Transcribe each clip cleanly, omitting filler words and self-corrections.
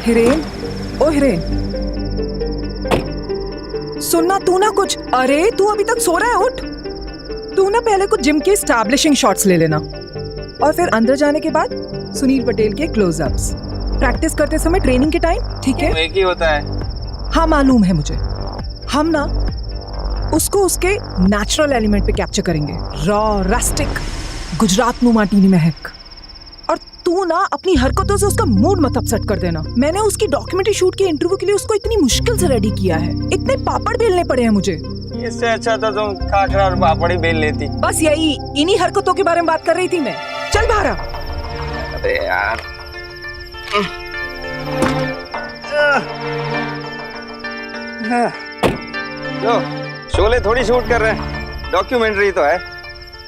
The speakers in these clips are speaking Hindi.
हिरेन, ओ हिरेन, सुनना तू ना कुछ। अरे तू अभी तक सो रहा है, उठ। तू ना पहले कुछ जिम के एस्टैब्लिशिंग शॉट्स ले लेना और फिर अंदर जाने के बाद सुनील पटेल के क्लोजअप्स प्रैक्टिस करते समय ट्रेनिंग के टाइम, ठीक है? एक ही होता है। हाँ मालूम है मुझे। हम ना उसको उसके नेचुरल एलिमेंट पे कैप्चर करेंगे, रॉ रस्टिक गुजरात नु माटी नी महक। और तू ना अपनी हरकतों से उसका मूड मत अपसेट कर देना। मैंने उसकी डॉक्यूमेंट्री शूट के इंटरव्यू के लिए उसको इतनी मुश्किल से रेडी किया है, इतने पापड़ बेलने पड़े हैं मुझे। इससे अच्छा तो तुम खाखरा और पापड़ ही बेल लेती। बस यही, इन्हीं हरकतों के बारे में बात कर रही थी मैं। चल बाहर आ। अरे यार, लो शोले थोड़ी शूट कर रहे हैं, डॉक्यूमेंट्री तो है,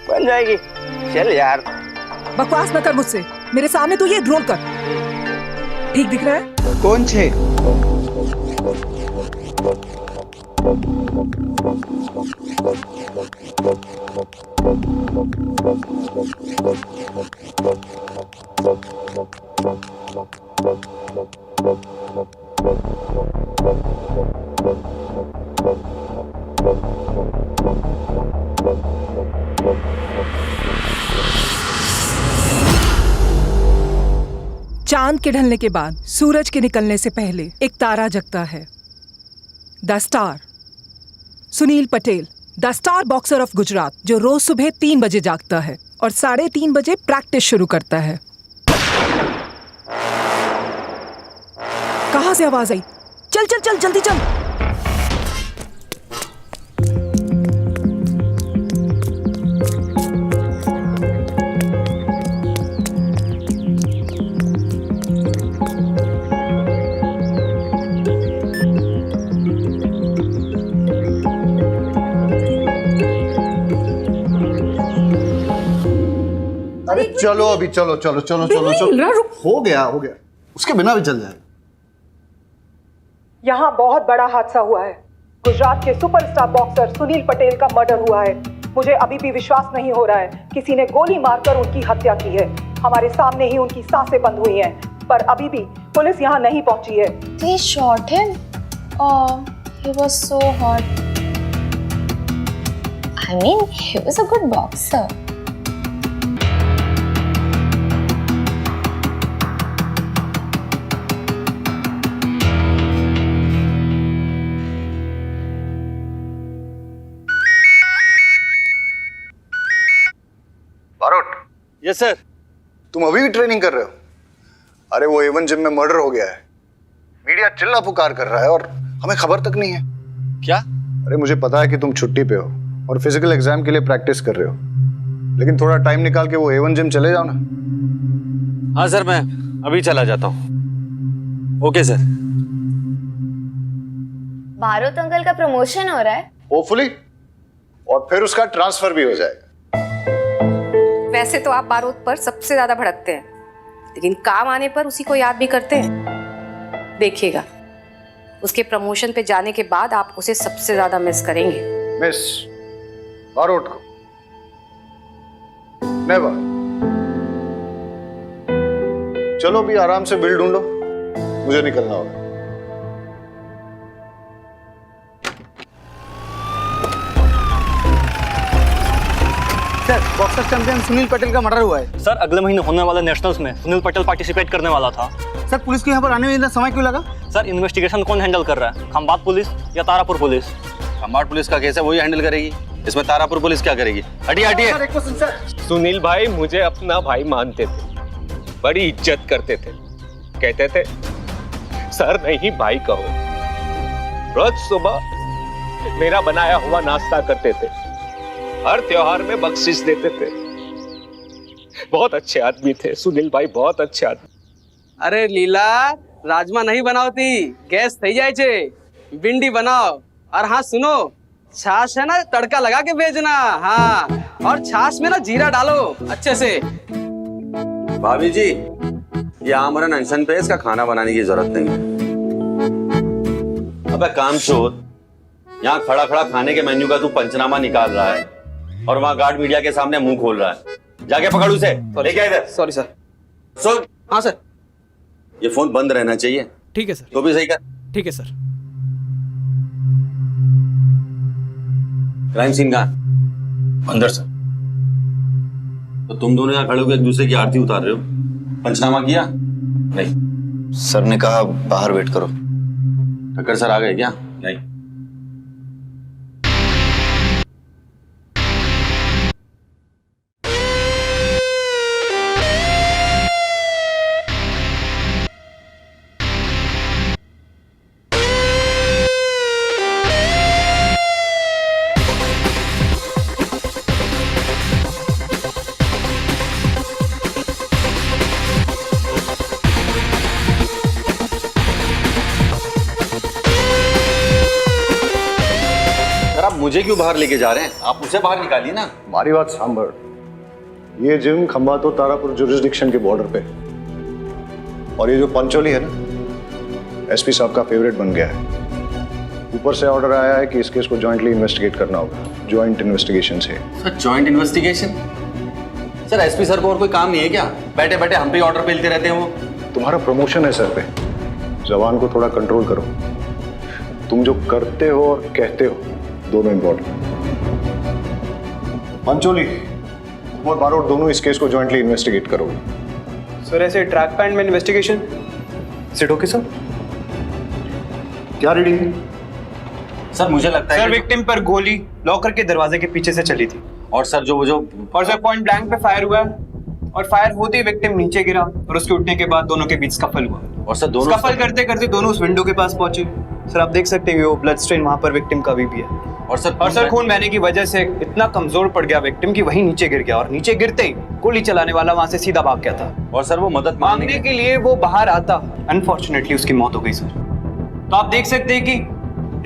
बन जाएगी। चल यार, बकवास न कर मुझसे, मेरे सामने तो ये रोल कर। ठीक दिख रहा है? कौन छे? चांद के ढलने के बाद सूरज के निकलने से पहले एक तारा जगता है, the star. Sunil Patel, the star boxer of Gujarat, जो रोज सुबह 3 बजे जागता है और 3:30 बजे प्रैक्टिस शुरू करता है। कहां से आवाज आई? चल चल चल, जल्दी चल। अरे चलो अभी, चलो चलो चलो चलो चलो, हो गया उसके बिना भी चल जाए। यहाँ बहुत बड़ा हादसा हुआ है। गुजरात के सुपरस्टार बॉक्सर सुनील पटेल का मर्डर हुआ है। मुझे अभी भी विश्वास नहीं हो रहा है, किसी ने गोली मारकर उनकी हत्या की है। हमारे सामने ही उनकी सांसें बंद हुई हैं, पर अभी भी पुलिस यहाँ नहीं पहुंची है। They shot him? Oh, he was so hot. I mean, he was a good boxer. Yes sir. तुम अभी भी ट्रेनिंग कर रहे हो? अरे वो A1 जिम में मर्डर हो गया है, मीडिया चिल्ला पुकार कर रहा है और हमें खबर तक नहीं है। क्या? अरे मुझे पता है कि तुम छुट्टी पे हो और फिजिकल एग्जाम के लिए प्रैक्टिस कर रहे हो, लेकिन थोड़ा टाइम निकाल के वो A1 जिम चले जाओ ना। हाँ सर, मैं अभी चला जाता हूँ। Okay sir. बारोत अंकल का प्रमोशन हो रहा है। होपफुली, और फिर उसका ट्रांसफर भी हो जाएगा। वैसे तो आप बारूद पर सबसे ज्यादा भड़कते हैं, लेकिन काम आने पर उसी को याद भी करते हैं। देखिएगा, उसके प्रमोशन पे जाने के बाद आप उसे सबसे ज्यादा मिस करेंगे। मिस बारोट को? नेवर। चलो भी आराम से बिल ढूंढो, मुझे निकलना होगा। Sir, boxer champion Sunil Patel का मर्डर हुआ है। सर, अगले महीने होने वाले नेशनल्स में सुनील पटेल पार्टिसिपेट करने वाला था। सर, पुलिस को यहाँ पर आने में इतना समय क्यों लगा? सर, इन्वेस्टिगेशन कौन हैंडल कर रहा है? खंबात पुलिस या तारापुर पुलिस? खंबात पुलिस का केस है, वही हैंडल करेगी। इसमें तारापुर पुलिस क्या करेगी? हटिए हटिए। सुनील भाई मुझे अपना भाई मानते थे, बड़ी इज्जत करते थे, कहते थे सर नहीं भाई कहो। रोज सुबह मेरा बनाया हुआ नाश्ता करते थे, हर त्योहार में बख्शिश देते थे। बहुत अच्छे आदमी थे सुनील भाई, बहुत अच्छे आदमी। अरे लीला, राजमा नहीं बनावती, गैस थई जाए छे, भिंडी बनाओ। और हाँ सुनो, छाछ है ना, तड़का लगा के भेजना। हाँ, और छाछ में ना जीरा डालो अच्छे से। भाभी जी, ये आमरन अनशन पे, इसका खाना बनाने की जरूरत नहीं है। अबे कामचोर, यहाँ खड़ा खड़ा खाने के मेन्यू का तू पंचनामा निकाल रहा है और वहाँ गार्ड मीडिया के सामने मुंह खोल रहा है। जाके पकड़ उसे, लेके आ इधर। Sorry sir. सुन। हाँ सर। ये फोन बंद रहना चाहिए, ठीक है सर, तो भी सही कर। ठीक है सर। क्राइम सीन कहाँ है? अंदर सर। तो तुम दोनों यहाँ खड़े होकर एक दूसरे की आरती उतार रहे हो, पंचनामा किया? नहीं। सर ने कहा बाहर वेट करो। ठक्कर सर आ गए क्या? नहीं। सर आप मुझे क्यों बाहर लेके जा रहे हैं? आप उसे बाहर निकालिए ना। हमारी बात सांभर, ये जिम खंबातो तारापुर जुरिस्डिक्शन के बॉर्डर पे, और ये जो पंचोली है ना, एसपी साहब का फेवरेट बन गया है। ऊपर से ऑर्डर आया है कि इस केस को जॉइंटली इन्वेस्टिगेट करना होगा, जॉइंट इन्वेस्टिगेशन से। Sir joint investigation? Sir SP sir को और कोई काम नहीं है क्या? बैठे बैठे हम पे ऑर्डर पेलते रहते हैं वो। तुम्हारा प्रमोशन है सर पे, जबान को थोड़ा कंट्रोल करो। तुम जो करते हो और कहते हो दोनों इम्पोर्टेंट। पंचोली और बारोट दोनों इस केस को जॉइंटली इन्वेस्टिगेट करोगे। सर ऐसे ट्रैक पैंट में इन्वेस्टिगेशन सिट ओके सर? क्या रीडिंग है? सर मुझे लगता है सर कि- विक्टिम पर गोली लॉकर के दरवाजे के पीछे से चली थी, और सर जो और सर पॉइंट ब्लैंक पे फायर हुआ है, और फायर होते ही विक्टिम नीचे गिरा, और उसके उठने के बाद दोनों के बीच स्कफल हुआ। और सर दोनों स्कफल करते करते दोनों उस विंडो के पास पहुंचे। सर आप देख सकते हैं वो ब्लड स्ट्रेन वहां पर विक्टिम का भी है। और सर खून बहने की वजह से इतना कमजोर पड़ गया विक्टिम कि वहीं नीचे गिर गया, और नीचे गिरते ही गोली चलाने वाला वहां से सीधा भाग गया था। और सर वो मदद मांगने के लिए वो बाहर आता, अनफॉर्चुनेटली उसकी मौत हो गई सर। तो आप देख सकते हैं कि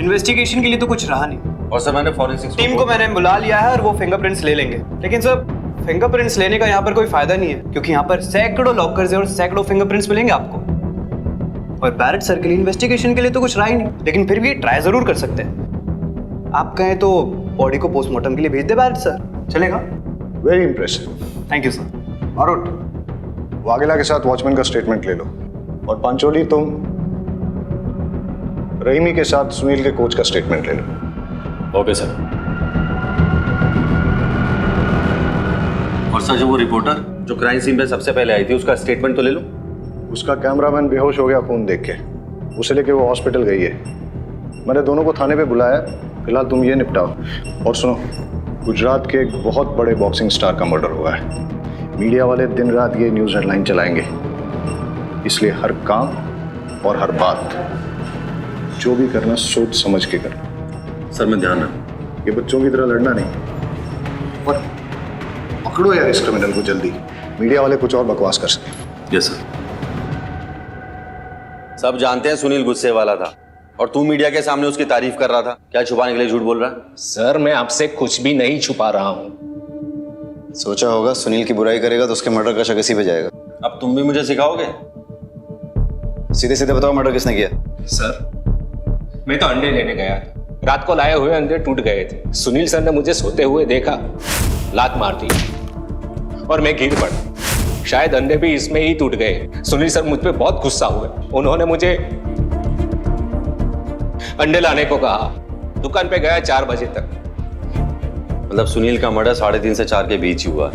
इन्वेस्टिगेशन के लिए तो कुछ रहा नहीं। और सर मैंने फॉरेंसिक टीम को मैंने बुला लिया है और वो फिंगरप्रिंट्स ले लेंगे, लेकिन सर फिंगरप्रिंट्स लेने का यहाँ पर कोई फायदा नहीं है, क्योंकि यहाँ पर सैकड़ों लॉकर्स है और सैकड़ों फिंगरप्रिंट्स मिलेंगे आपको। और बैरेट सर के लिए इन्वेस्टिगेशन के लिए तो कुछ रहा ही नहीं, लेकिन फिर भी ट्राई जरूर कर सकते हैं। आप कहें तो बॉडी को पोस्टमार्टम के लिए भेज दे बैरेट सर, चलेगा? Very impressive, thank you sir. Barot Vaghela के साथ वॉचमैन का स्टेटमेंट ले लो, और पंचोली तुम रहीमी के साथ सुनील के कोच का स्टेटमेंट ले लो। Okay sir. और सर जो वो रिपोर्टर जो क्राइम सीन पे सबसे पहले आई थी उसका स्टेटमेंट तो ले लो। उसका कैमरामैन बेहोश हो गया खून देख के, उसे लेके वो हॉस्पिटल गई है। मैंने दोनों को थाने पे बुलाया, फिलहाल तुम ये निपटाओ। और सुनो, गुजरात के एक बहुत बड़े बॉक्सिंग स्टार का मर्डर हुआ है। मीडिया वाले दिन रात ये न्यूज़ हेडलाइन चलाएंगे, इसलिए हर काम और हर बात जो भी करना सोच समझ के करना। सर मैं ध्यान रखूं। ये बच्चों की तरह लड़ना नहीं, और पकड़ो यार इस क्रिमिनल को जल्दी, मीडिया वाले कुछ और बकवास कर सके। Yes sir. सब जानते हैं सुनील गुस्से वाला था, और तू मीडिया के सामने उसकी तारीफ कर रहा था। क्या छुपाने के लिए झूठ बोल रहा है? सर मैं आपसे कुछ भी नहीं छुपा रहा हूँ। सोचा होगा सुनील की बुराई करेगा तो उसके मर्डर का शक इसी पे जाएगा। अब तुम भी मुझे सिखाओगे? सीधे सीधे बताओ मर्डर किसने किया? सर मैं तो अंडे लेने गया था, रात को लाए हुए अंडे टूट गए थे। सुनील सर ने मुझे सोते हुए देखा, लात मार दी और मैं गिर पड़ा। शायद अंडे भी इसमें ही टूट गए। सुनील सर मुझ पे बहुत गुस्सा हुए, उन्होंने मुझे अंडे लाने को कहा। दुकान पे गया 4 बजे तक। मतलब सुनील का मर्डर 3:30 से 4 के बीच ही हुआ।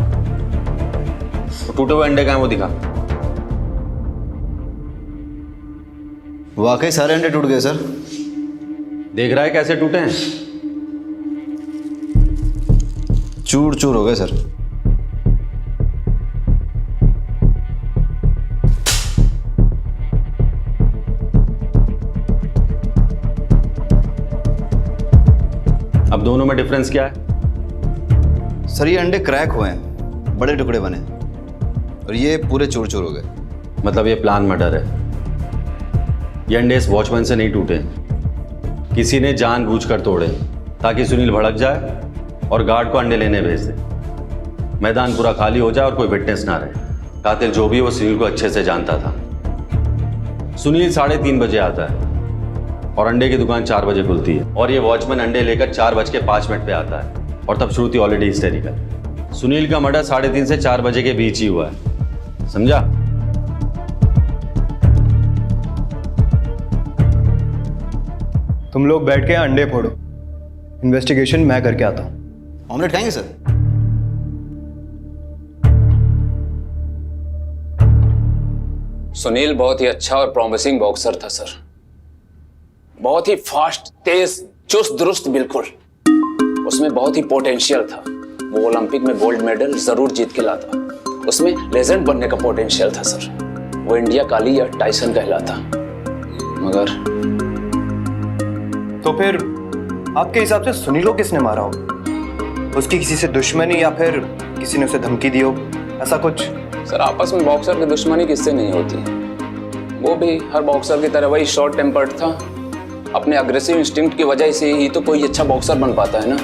तो टूटे हुए अंडे कहाँ हैं वो दिखा। वाकई सारे अंडे टूट गए सर। देख रहा है कैसे टूटे हैं? चूर चूर हो गए सर। अब दोनों में डिफरेंस क्या है? सर ये अंडे क्रैक हुए हैं, बड़े टुकड़े बने, और ये पूरे चूर चूर हो गए। मतलब ये प्लान मर्डर है। ये अंडे इस वॉचमैन से नहीं टूटे, किसी ने जानबूझकर तोड़े ताकि सुनील भड़क जाए और गार्ड को अंडे लेने भेज दे। मैदान पूरा खाली हो जाए और कोई विटनेस ना रहे। कातिल जो भी है वो सुनील को अच्छे से जानता था। सुनील 3:30 बजे आता है और अंडे की दुकान 4 बजे खुलती है, और ये वॉचमैन अंडे लेकर 4:05 पे आता है, और तब श्रुति ऑलरेडी हिस्टेरिकल। सुनील का मर्डर 3:30 से 4 बजे के बीच ही हुआ है, समझा? तुम लोग बैठ के अंडे फोड़ो, इन्वेस्टिगेशन मैं करके आता हूँ। ऑमलेट खाएंगे सर? सुनील बहुत ही अच्छा और प्रॉमिसिंग बॉक्सर था सर। बहुत ही फास्ट, तेज, चुस्त दुरुस्त, बिल्कुल। उसमें बहुत ही पोटेंशियल था। वो ओलंपिक में गोल्ड मेडल जरूर जीत के लाता। उसमें लेजेंड बनने का पोटेंशियल था सर। वो इंडिया काली या टाइसन कहलाता। मगर तो फिर आपके हिसाब से सुनील को किसने मारा हो? उसकी किसी से दुश्मनी या फिर किसी ने उसे धमकी दी हो, ऐसा कुछ? सर आपस में बॉक्सर की दुश्मनी किससे नहीं होती। वो भी हर बॉक्सर की तरह वही शॉर्ट टेम्पर्ड था। अपने अग्रेसिव इंस्टिंक्ट की वजह से ही तो कोई अच्छा बॉक्सर बन पाता है ना।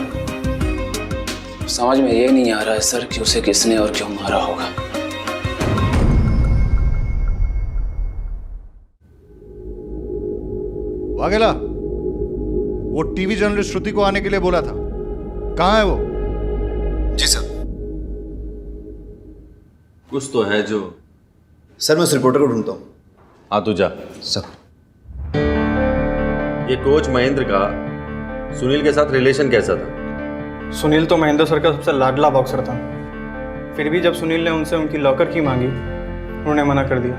समझ में ये नहीं आ रहा है सर कि उसे किसने और क्यों मारा होगा। वाघेला, वो टीवी जर्नलिस्ट श्रुति को आने के लिए बोला था, कहाँ है वो? जी सर। कुछ तो है जो। सर मैं उस रिपोर्टर को ढूंढता हूँ। हाँ तू जा। सर ये कोच महेंद्र का सुनील के साथ रिलेशन कैसा था? सुनील तो महेंद्र सर का सबसे लाडला बॉक्सर था। फिर भी जब सुनील ने उनसे उनकी लॉकर की मांगी, उन्होंने मना कर दिया।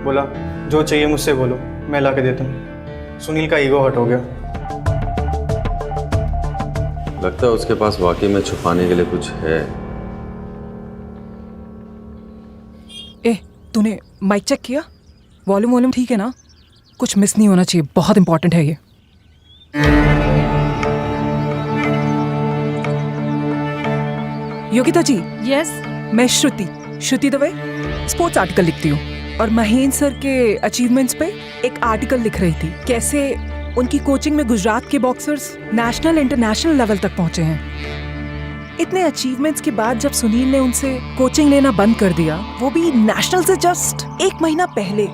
बोला जो चाहिए मुझसे बोलो, मैं ला के देता हूँ। सुनील का ईगो हर्ट हो गया। लगता है उसके पास वाकई में छुपाने के लिए कुछ है। ए, तूने माइक चेक किया? वॉल्यूम ठीक है ना? कुछ मिस नहीं होना चाहिए, बहुत इंपॉर्टेंट है ये। योगिता जी। यस। मैं श्रुति दवे स्पोर्ट्स आर्टिकल लिखती हूँ और महेंद्र सर के अचीवमेंट्स पे एक आर्टिकल लिख रही थी। कैसे उनकी कोचिंग में गुजरात के बॉक्सर्स नेशनल इंटरनेशनल लेवल तक पहुंचे हैं। इतने अचीवमेंट्स के बाद जब सुनील ने उनसे कोचिंग लेना बंद कर दिया, वो भी नेशनल से जस्ट 1 महीना पहले,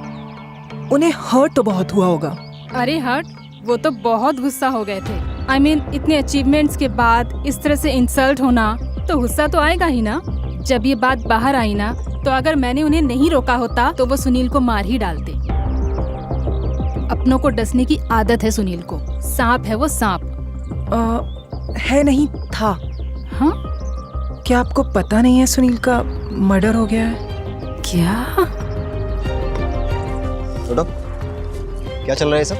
उन्हें हर्ट तो बहुत हुआ होगा। अरे हर्ट, वो तो बहुत गुस्सा हो गए थे। I mean, इतने अचीवमेंट्स के बाद इस तरह से इंसल्ट होना तो गुस्सा तो आएगा ही ना। जब ये बात बाहर आई ना, तो अगर मैंने उन्हें नहीं रोका होता तो वो सुनील को मार ही डालते। अपनों को डसने की आदत है सुनील को। सांप है वो, सांप। है नहीं था। हाँ? क्या आपको पता नहीं है सुनील का मर्डर हो गया है? क्या? छोड़ो, क्या चल रहा है सब?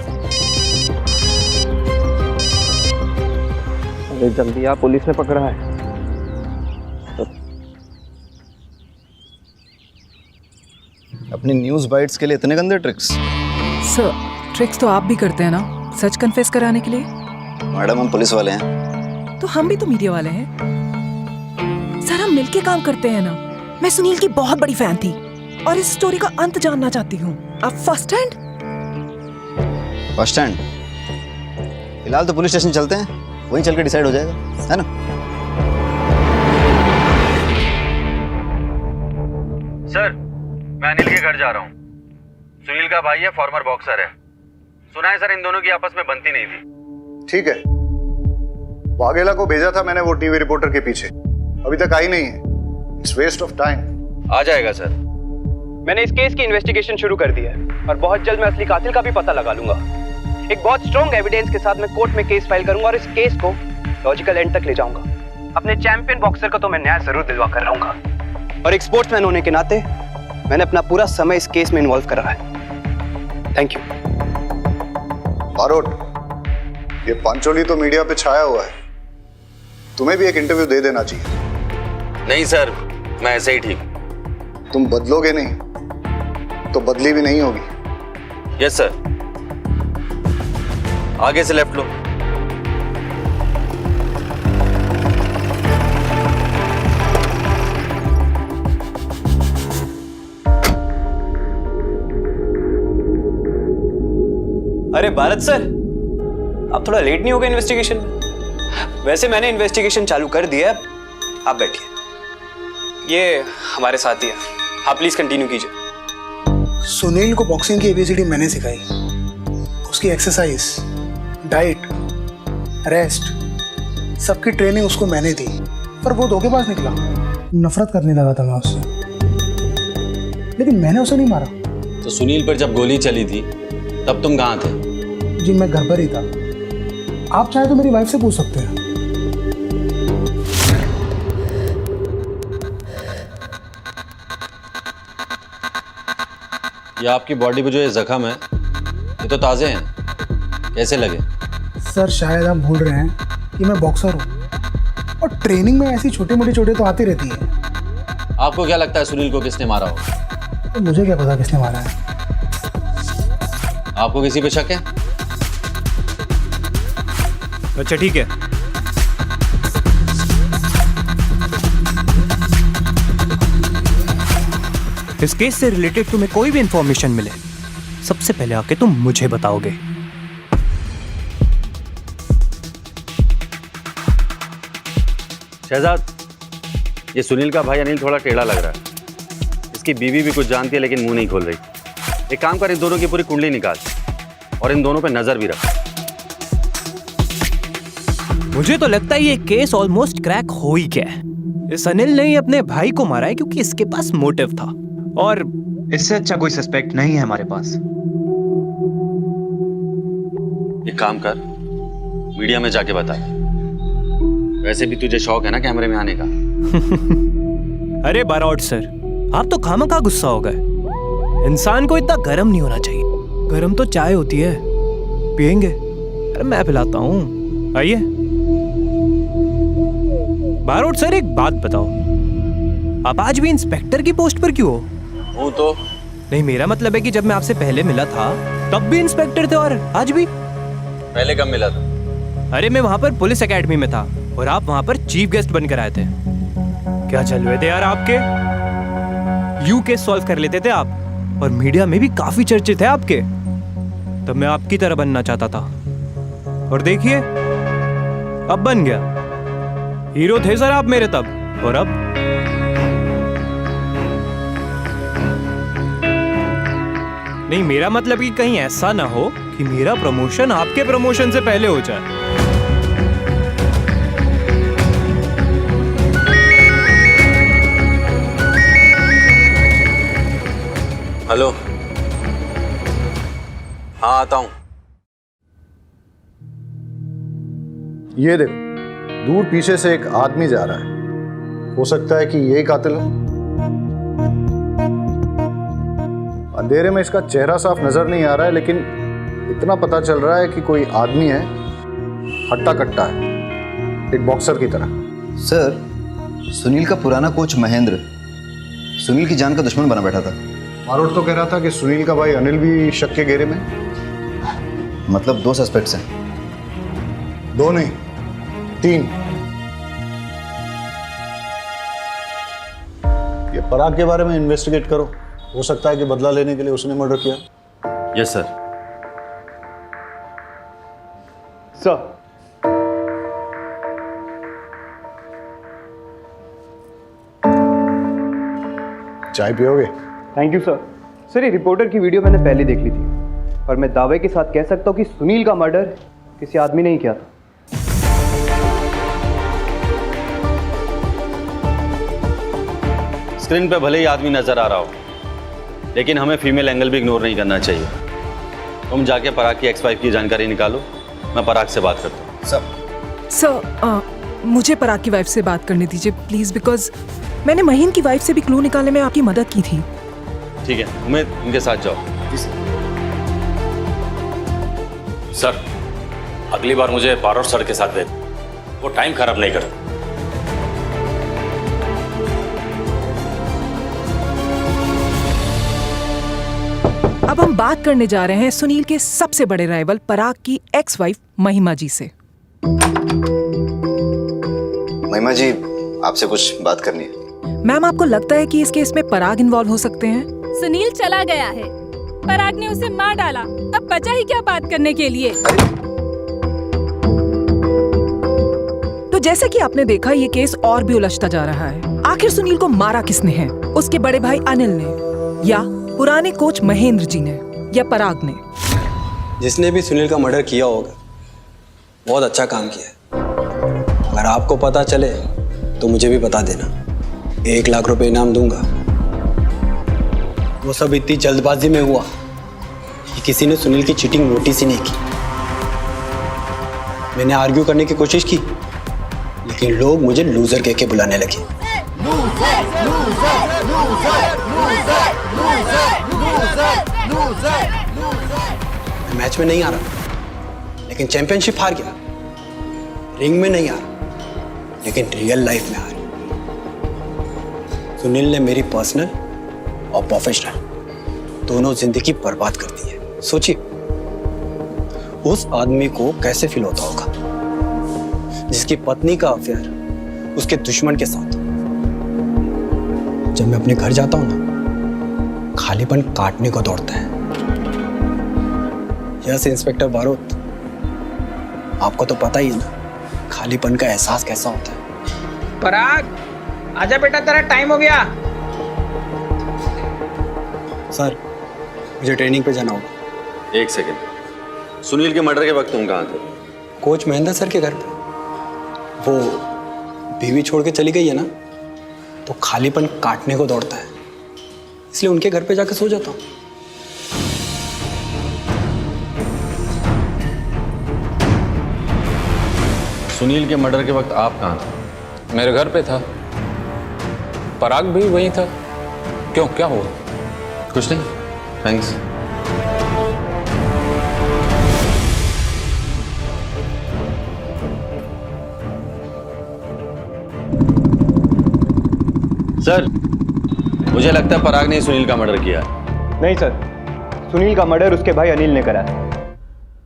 अरे जल्दी आ, पुलिस ने पकड़ा है। अपनी न्यूज़ बाइट्स के लिए इतने गंदे ट्रिक्स? सर, ट्रिक्स तो आप भी करते हैं ना, सच कन्फेस कराने के लिए। मैडम हम पुलिस वाले हैं। तो हम भी तो मीडिया वाले हैं सर, हम मिलके काम करते हैं ना। मैं सुनील की बहुत बड़ी फैन थी और इस स्टोरी का अंत जानना चाहती हूँ। आप फर्स्ट हैंड? First hand? फिलहाल तो पुलिस स्टेशन चलते हैं, वहीं चल के डिसाइड हो जाएगा, है ना? सर, मैं अनिल के घर जा रहा हूँ। सुनील का भाई है, फॉर्मर बॉक्सर है। सुना है सर इन दोनों की आपस में बनती नहीं थी। ठीक है, वाघेला को भेजा था मैंने वो टीवी रिपोर्टर के पीछे, अभी तक आई नहीं है। It's waste of time. आ जाएगा सर। मैंने इस केस की इन्वेस्टिगेशन शुरू कर दी है और बहुत जल्द मैं असली कातिल का भी पता लगा लूंगा। एक बहुत स्ट्रॉन्ग एविडेंस के साथ मैं कोर्ट में केस फाइल करूंगा और इस केस को लॉजिकल एंड तक ले जाऊंगा। अपने चैंपियन बॉक्सर को तो मैं न्याय जरूर दिलवा कर रहूंगा और एक स्पोर्ट्समैन होने के नाते मैंने अपना पूरा समय इस केस में इन्वॉल्व करा है। Thank you. बारोट, ये पांचोली तो मीडिया पे छाया हुआ है, तुम्हें भी एक इंटरव्यू दे देना चाहिए। नहीं सर, मैं ऐसे ही ठीक। तुम बदलोगे नहीं तो बदली भी नहीं होगी। Yes sir. आगे से लेफ्ट लो। अरे भारत सर, आप थोड़ा लेट नहीं हो गए इन्वेस्टिगेशन में? वैसे मैंने इन्वेस्टिगेशन चालू कर दिया है, आप बैठिए। ये हमारे साथी है, आप प्लीज कंटिन्यू कीजिए। सुनील को बॉक्सिंग की एबीसीडी मैंने सिखाई, उसकी एक्सरसाइज, डाइट, रेस्ट, सबकी ट्रेनिंग उसको मैंने दी, पर वो धोखेबाज निकला। नफरत करने लगा था मैं उससे, लेकिन मैंने उसे नहीं मारा। तो सुनील पर जब गोली चली थी तब तुम कहाँ थे? जी मैं घर पर ही था। आप चाहे तो मेरी वाइफ से पूछ सकते हैं। ये आपकी बॉडी पे जो ये जख्म है ये तो ताज़े हैं, कैसे लगे? सर शायद आप भूल रहे हैं कि मैं बॉक्सर हूँ और ट्रेनिंग में ऐसी छोटी मोटी चोटें तो आती रहती हैं। आपको क्या लगता है सुनील को किसने मारा होगा? तो मुझे क्या पता किसने मारा है। आपको किसी पे शक है? अच्छा ठीक है, इस केस से रिलेटेड तुम्हें कोई भी इंफॉर्मेशन मिले सबसे पहले आके तुम मुझे बताओगे। शहजाद, ये सुनील का भाई अनिल थोड़ा टेढ़ा लग रहा है। इसकी बीवी भी कुछ जानती है लेकिन मुंह नहीं खोल रही। एक काम कर, इन दोनों की पूरी कुंडली निकाल और इन दोनों पे नजर भी रख। मुझे तो लगता है ये केस ऑलमोस्ट क्रैक हो ही गया है। इस अनिल ने ही अपने भाई को मारा है क्योंकि इसके पास मोटिव था और इससे अच्छा कोई सस्पेक्ट नहीं है हमारे पास। एक काम कर, मीडिया में जाके बता। वैसे भी तुझे शौक है ना कैमरे में आने का। अरे बारौट सर, आप तो खामखा गुस्सा हो गए। इंसान को इतना गर्म नहीं होना चाहिए। गर्म तो चाय होती है, पियेंगे? अरे मैं पिलाता हूँ, आइए। बारोट सर एक बात बताओ, आप आज भी इंस्पेक्टर की पोस्ट पर क्यों हो? हूँ तो नहीं, मेरा मतलब है कि जब मैं आपसे पहले मिला था तब भी इंस्पेक्टर थे और आज भी। पहले कब मिला था? अरे मैं वहां पर पुलिस एकेडमी में था और आप वहां पर चीफ गेस्ट बनकर आए थे। क्या चल रहे थे यार आपके? यू केस सॉल्व कर लेते थे आप और मीडिया में भी काफी चर्चित थे आपके। तब मैं आपकी तरह बनना चाहता था और देखिए अब बन गया। हीरो थे सर आप मेरे तब, और अब नहीं। मेरा मतलब कि कहीं ऐसा ना हो कि मेरा प्रमोशन आपके प्रमोशन से पहले हो जाए। हेलो, हाँ आता हूँ। ये देखो, दूर पीछे से एक आदमी जा रहा है। हो सकता है कि यही कातिल हो। अंधेरे में इसका चेहरा साफ नजर नहीं आ रहा है, लेकिन इतना पता चल रहा है कि कोई आदमी है, हट्टा कट्टा है, एक बॉक्सर की तरह। सर, सुनील का पुराना कोच महेंद्र सुनील की जान का दुश्मन बना बैठा था। मारोट तो कह रहा था कि सुनील का भाई अनिल भी शक के घेरे में। मतलब 2 सस्पेक्ट्स हैं? 2 नहीं, 3। ये पराग के बारे में इन्वेस्टिगेट करो। हो सकता है कि बदला लेने के लिए उसने मर्डर किया। Yes sir. सर, चाय पियोगे? Thank you sir. सर, ये रिपोर्टर की वीडियो मैंने पहले देख ली थी और मैं दावे के साथ कह सकता हूँ कि सुनील का मर्डर किसी आदमी ने ही किया था। स्क्रीन पे भले ही आदमी नजर आ रहा हो, लेकिन हमें फीमेल एंगल भी इग्नोर नहीं करना चाहिए। तुम जाके पराग की एक्स वाइफ की जानकारी निकालो, मैं पराग से बात करता हूँ। सर, मुझे पराग की वाइफ से बात करने दीजिए प्लीज, बिकॉज मैंने महीन की वाइफ से भी क्लू निकालने में आपकी मदद की थी। ठीक है, उम्मीद उनके साथ जाओ। सर, अगली बार मुझे बारोट सर के साथ भेज, वो टाइम खराब नहीं करते। अब हम बात करने जा रहे हैं सुनील के सबसे बड़े राइवल पराग की एक्स वाइफ महिमा जी से। महिमा जी, आपसे कुछ बात करनी है। मैम, आपको लगता है कि इस केस में पराग इन्वॉल्व हो सकते हैं? सुनील चला गया है, पराग ने उसे मार डाला, अब बचा ही क्या बात करने के लिए। तो जैसे कि आपने देखा, ये केस और भी उलझता जा रहा है। आखिर सुनील को मारा किसने है? उसके बड़े भाई अनिल ने, या पुराने कोच महेंद्र जी ने, या पराग ने? जिसने भी सुनील का मर्डर किया होगा बहुत अच्छा काम किया है। अगर आपको पता चले तो मुझे भी बता देना, 1 लाख रुपए इनाम दूंगा। वो सब इतनी जल्दबाजी में हुआ कि किसी ने सुनील की चीटिंग नोटिस ही नहीं की। मैंने आर्ग्यू करने की कोशिश की, लेकिन लोग मुझे लूजर कह के बुलाने लगे। मैं मैच में नहीं आ रहा, लेकिन चैंपियनशिप हार गया। रिंग में नहीं आ रहा, लेकिन रियल लाइफ में आ रहा। सुनील ने मेरी पर्सनल और प्रोफेशनल दोनों जिंदगी बर्बाद कर दी है। सोचिए उस आदमी को कैसे फील होता होगा जिसकी पत्नी का अफेयर उसके दुश्मन के साथ। जब मैं अपने घर जाता हूं ना, खालीपन काटने को दौड़ता है। यस इंस्पेक्टर बारोत, आपको तो पता ही है ना खालीपन का एहसास कैसा होता है। पराग, आजा बेटा, तेरा टाइम हो गया। सर, मुझे ट्रेनिंग पे जाना होगा। एक सेकंड, सुनील के मर्डर के वक्त तुम कहाँ थे? कोच महेंद्र सर के घर पे। वो बीवी छोड़ के चली गई है ना, तो खालीपन काटने को दौड़ता है, इसलिए उनके घर पे जाकर सो जाता हूँ। सुनील के मर्डर के वक्त आप कहाँ थे? मेरे घर पे था। पराग भी वहीं था। क्यों, क्या हुआ? कुछ नहीं, थैंक्स। सर, मुझे लगता है पराग ने सुनील का मर्डर किया है। नहीं सर, सुनील का मर्डर उसके भाई अनिल ने करा है।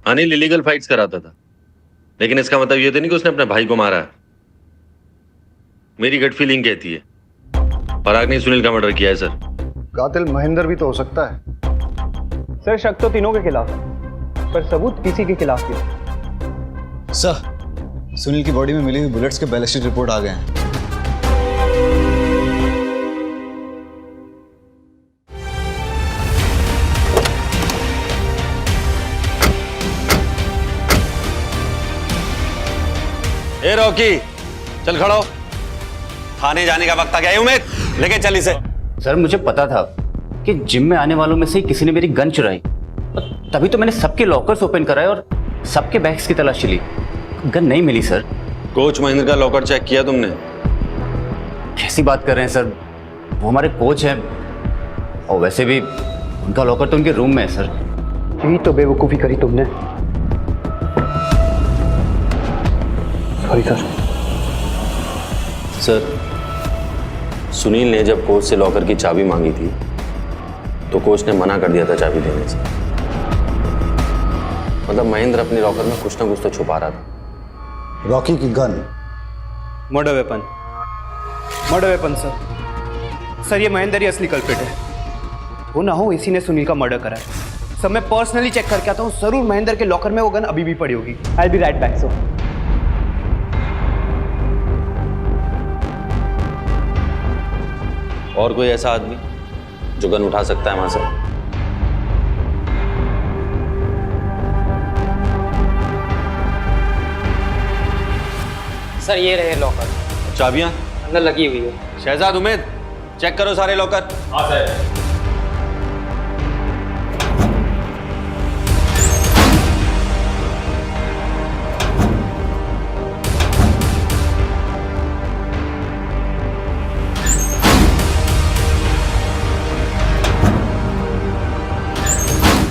अनिल इलीगल फाइट्स कराता था, लेकिन इसका मतलब ये तो नहीं कि उसने अपने भाई को मारा है। मेरी गट फीलिंग कहती है पराग ने सुनील का मर्डर किया है सर। कातिल महेंद्र भी तो हो सकता है। सर, शक तो तीनों के खिलाफ है, पर सबूत किसी के खिलाफ नहीं। सर, सुनील की बॉडी में मिली हुई बुलेट्स के बैलिस्टिक रिपोर्ट आ गए हैं। ए रॉकी, चल खड़ो, थाने जाने का वक्त आ गया है। उमेद, लेके चल इसे। सर, मुझे पता था कि जिम में आने वालों में से किसी ने मेरी गन चुराई, तभी तो मैंने सबके लॉकर्स ओपन कराए और सबके बैग्स की तलाशी ली। गन नहीं मिली सर। कोच महेंद्र का लॉकर चेक किया तुमने? कैसी बात कर रहे हैं सर, वो हमारे कोच हैं, और वैसे भी उनका लॉकर तो उनके रूम में है सर। यही तो बेवकूफ़ी करी तुमने। Sorry sir. सर, सुनील ने जब कोच से लॉकर की चाबी मांगी थी तो कोच ने मना कर दिया था चाबी देने से। मतलब महेंद्र अपने लॉकर में कुछ ना कुछ तो छुपा रहा था। रॉकी की gun murder weapon sir. Sir, ये महेंद्र ही असली कल्प्रिट है। वो ना हो इसी ने सुनील का मर्डर करा है। सब मैं पर्सनली चेक करके आता हूँ, जरूर महेंद्र के लॉकर में वो गन अभी भी पड़ी होगी। आई बी राइट बैक सर। और कोई ऐसा आदमी जो गन उठा सकता है वहां से? सर, ये रहे लॉकर। चाबियां अंदर लगी हुई है। शहजाद, उमेद, चेक करो सारे लॉकर। हाँ सर।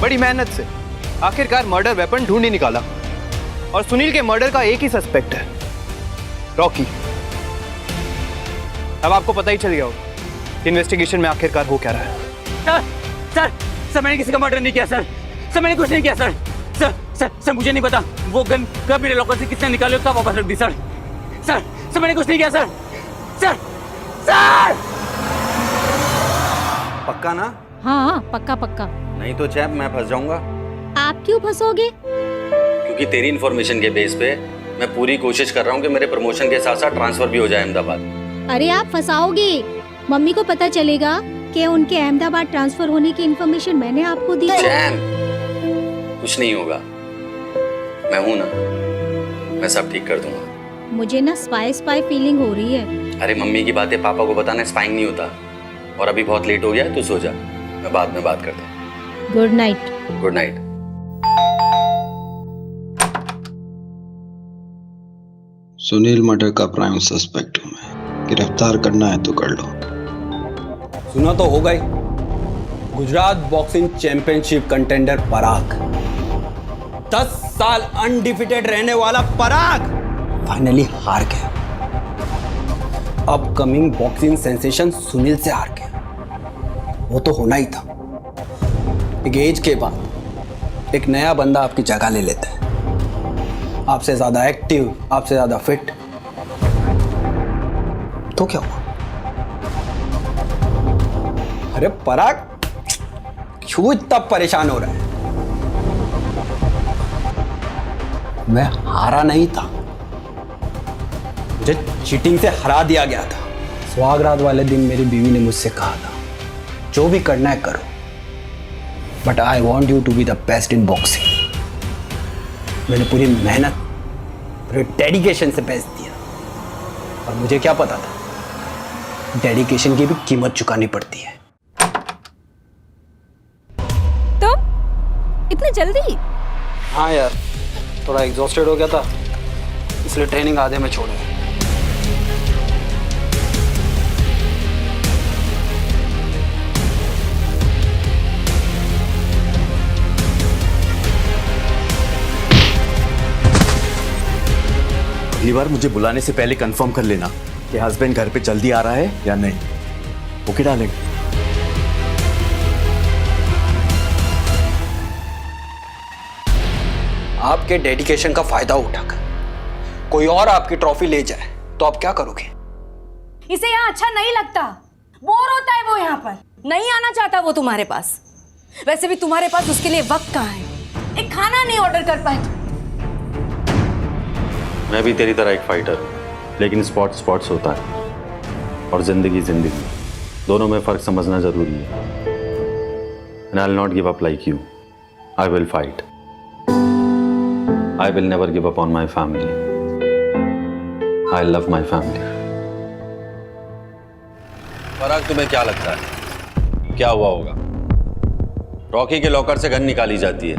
बड़ी मेहनत से आखिरकार मर्डर वेपन ढूंढ ही निकाला, और सुनील के मर्डर का एक ही सस्पेक्ट है, रॉकी। अब आपको पता ही चल गया होगा इन्वेस्टिगेशन में आखिरकार हो क्या रहा है। सर, मैंने किसी का मर्डर नहीं किया सर। मैंने कुछ नहीं किया सर। मुझे नहीं पता वो गन कब मेरे लॉकर से किसने निकाली और कब वापस रख दी सर। मैंने कुछ नहीं किया सर। पक्का ना? हाँ, पक्का पक्का। नहीं तो चैप मैं फंस जाऊंगा। आप क्यों फंसोगे? क्योंकि तेरी इन्फॉर्मेशन के बेस पे मैं पूरी कोशिश कर रहा हूँ कि मेरे प्रमोशन के साथ साथ ट्रांसफर भी हो जाए अहमदाबाद। अरे आप फंसाओगे, मम्मी को पता चलेगा कि उनके अहमदाबाद ट्रांसफर होने की इन्फॉर्मेशन मैंने आपको दी। चैम, कुछ नहीं होगा, मैं हूं ना, मैं सब ठीक कर दूंगा। मुझे ना स्पाई फीलिंग हो रही है। अरे मम्मी की बातें पापा को बताना स्पाइंग नहीं होता। और अभी बहुत लेट हो गया है, तू सो जा, मैं बाद में बात करता हूँ। Good night. Good night. Sunil murder का प्राइम सस्पेक्ट हूं मैं। गिरफ्तार करना है तो कर लो। सुना तो होगा ही, गुजरात बॉक्सिंग चैंपियनशिप कंटेंडर पराग, 10 साल अनडिफिटेड रहने वाला पराग फाइनली हार गया। अपकमिंग बॉक्सिंग सेंसेशन सुनील से हार गया। वो तो होना ही था। एक एज के बाद एक नया बंदा आपकी जगह ले लेता है, आपसे ज्यादा एक्टिव, आपसे ज्यादा फिट। तो क्या हुआ? अरे पराग क्यों इतना परेशान हो रहा है? मैं हारा नहीं था, मुझे चीटिंग से हरा दिया गया था। स्वागरात वाले दिन मेरी बीवी ने मुझसे कहा था, जो भी करना है करो, but I want you to be the best in boxing. मैंने पूरी मेहनत, पूरे डेडिकेशन से बेस्ट दिया, और मुझे क्या पता था डेडिकेशन की भी कीमत चुकानी पड़ती है। इतनी जल्दी? हाँ यार, थोड़ा एग्जॉस्टेड हो गया था, इसलिए ट्रेनिंग आधे में छोड़ दिया। अगली बार मुझे बुलाने से पहले कंफर्म कर लेना कि हस्बैंड घर पे जल्दी आ रहा है या नहीं। ओके डालेंगे। आपके डेडिकेशन का फायदा उठाकर कोई और आपकी ट्रॉफी ले जाए तो आप क्या करोगे? इसे यहाँ अच्छा नहीं लगता, बोर होता है वो यहाँ पर, नहीं आना चाहता वो तुम्हारे पास। वैसे भी तुम्हारे पास उसके लिए वक्त कहाँ है, एक खाना नहीं ऑर्डर कर पाए तुम। मैं भी तेरी तरह एक फाइटर हूँ, लेकिन स्पोर्ट्स होता है और जिंदगी दोनों में फर्क समझना जरूरी है। And I'll not give up like you. I will fight. I will never give up on my family. I love my family. पराग, तुम्हें क्या लगता है क्या हुआ होगा? रॉकी के लॉकर से गन निकाली जाती है,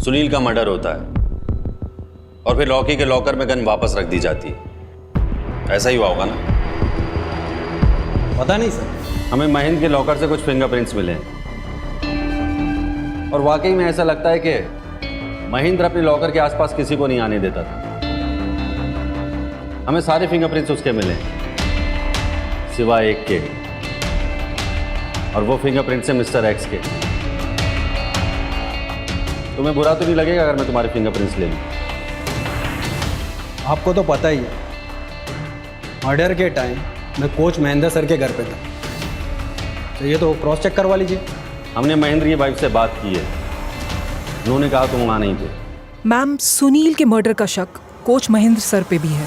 सुनील का मर्डर होता है, और फिर रॉकी के लॉकर में गन वापस रख दी जाती है। ऐसा ही हुआ होगा ना? पता नहीं सर, हमें महेंद्र के लॉकर से कुछ फिंगरप्रिंट्स मिले हैं, और वाकई में ऐसा लगता है कि महेंद्र अपने लॉकर के आसपास किसी को नहीं आने देता था। हमें सारे फिंगरप्रिंट्स उसके मिले सिवाय एक के, और वो फिंगरप्रिंट्स है मिस्टर एक्स के। तुम्हें बुरा तो नहीं लगेगा अगर मैं तुम्हारे फिंगरप्रिंट्स ले लूं? आपको तो पता ही है, मर्डर के टाइम मैं कोच महेंद्र सर के घर पे था, तो ये तो क्रॉस चेक करवा लीजिए। हमने महेंद्र की वाइफ से बात की है, उन्होंने कहा तुम वहां नहीं थे। मैम, सुनील के मर्डर का शक कोच महेंद्र सर पे भी है।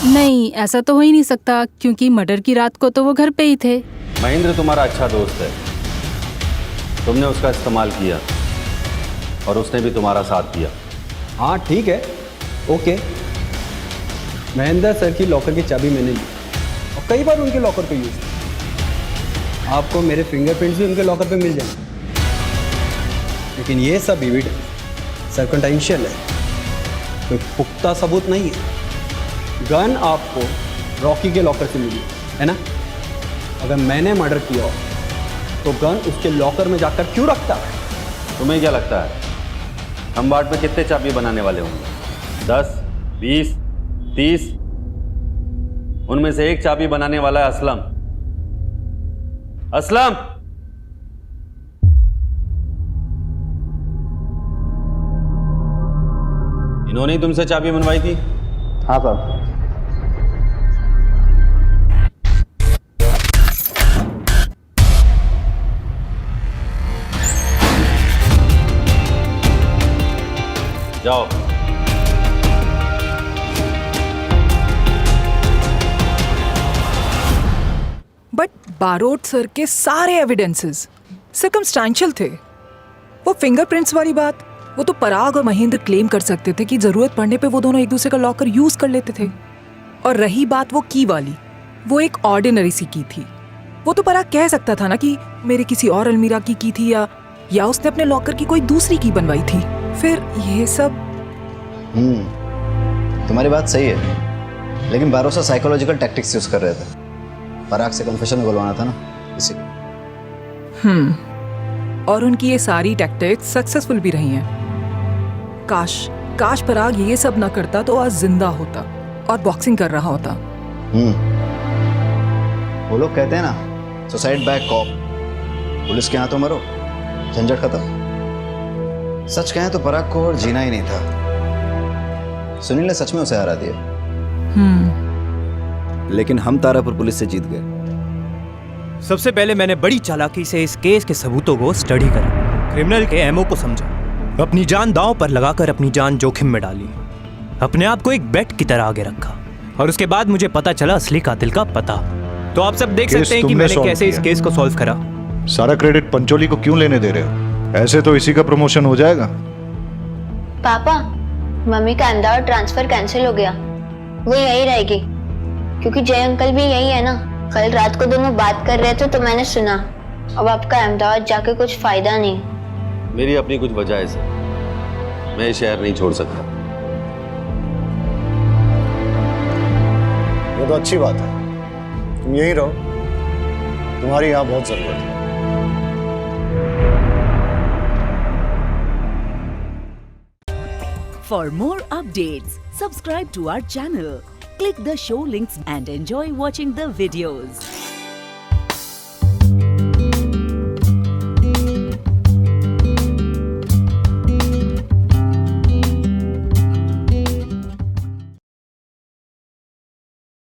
नहीं, ऐसा तो हो ही नहीं सकता, क्योंकि मर्डर की रात को तो वो घर पे ही थे। महेंद्र तुम्हारा अच्छा दोस्त है, तुमने उसका इस्तेमाल किया और उसने भी तुम्हारा साथ दिया। हाँ ठीक है, ओके। महेंद्र सर की लॉकर की चाबी मैंने ली और कई बार उनके लॉकर पे यूज किया। आपको मेरे फिंगरप्रिंट्स भी उनके लॉकर पे मिल जाएंगे, लेकिन ये सब एविडेंस सर्कमस्टेंशियल है, कोई पुख्ता सबूत नहीं है। गन आपको रॉकी के लॉकर से मिली है ना? अगर मैंने मर्डर किया हो तो गन उसके लॉकर में जाकर क्यों रखता है? तुम्हें क्या लगता है हम बाट में कितने चाबी बनाने वाले होंगे? 10, 20, 30? उनमें से एक चाबी बनाने वाला है असलम। असलम, इन्होंने ही तुमसे चाबी बनवाई थी? हाँ साहब। जाओ। बट बारोट सर के सारे एविडेंसेस सर्कमस्टेंशियल थे। वो फिंगरप्रिंट्स वाली बात, वो तो पराग और महेंद्र क्लेम कर सकते थे कि जरूरत पड़ने पे वो दोनों एक दूसरे का लॉकर यूज कर लेते थे। और रही बात वो की वाली, वो एक ऑर्डिनरी सी की थी। वो तो पराग कह सकता था ना कि मेरे किसी और अलमीरा की थी, या उसने अपने लॉकर की कोई दूसरी की बनवाई थी। फिर ये सब तुम्हारी बात सही है, लेकिन भरोसा साइकोलॉजिकल टैक्टिक्स यूज कर रहे थे। पराग से कन्फेशन में बुलवाना था ना, इसी और उनकी ये सारी टैक्टिक्स सक्सेसफुल भी रही हैं। काश पराग ये सब ना करता तो आज जिंदा होता और बॉक्सिंग कर रहा होता। वो लोग कहते हैं ना, सुसाइड बाय कॉप, पुलिस के हाथों मरो, झंझट खत्म। सच कहें तो पराग को और जीना ही नहीं था। सुनील ने सच में उसे हरा दिया। लेकिन हम तारापुर पुलिस से जीत गए। सबसे पहले मैंने बड़ी चालाकी से इस केस के सबूतों को स्टडी करा, क्रिमिनल के एमओ को समझा, अपनी जान दांव पर लगाकर अपनी जान जोखिम में डाली, अपने आप को एक बेट की तरह आगे रखा, और उसके बाद मुझे पता चला असली कातिल का पता। तो आप सब देख सकते हैं कि मैंने कैसे इस केस को सॉल्व करा। सारा क्रेडिट पंचोली को क्यों लेने दे रहे हो? ऐसे तो इसी का प्रमोशन हो जाएगा। पापा, मम्मी का अहमदाबाद ट्रांसफर कैंसिल हो गया, वो यही रहेगी, क्योंकि जय अंकल भी यही है ना। कल रात को दोनों बात कर रहे थे तो मैंने सुना। अब आपका अहमदाबाद जाके कुछ फायदा नहीं। मेरी अपनी कुछ वजह है सर, मैं ये शहर नहीं छोड़ सकता। ये तो अच्छी बात है, तुम यहीं रहो, तुम्हारी यहाँ बहुत जरूरत है। For more updates, subscribe to our channel, click the show links and enjoy watching the videos.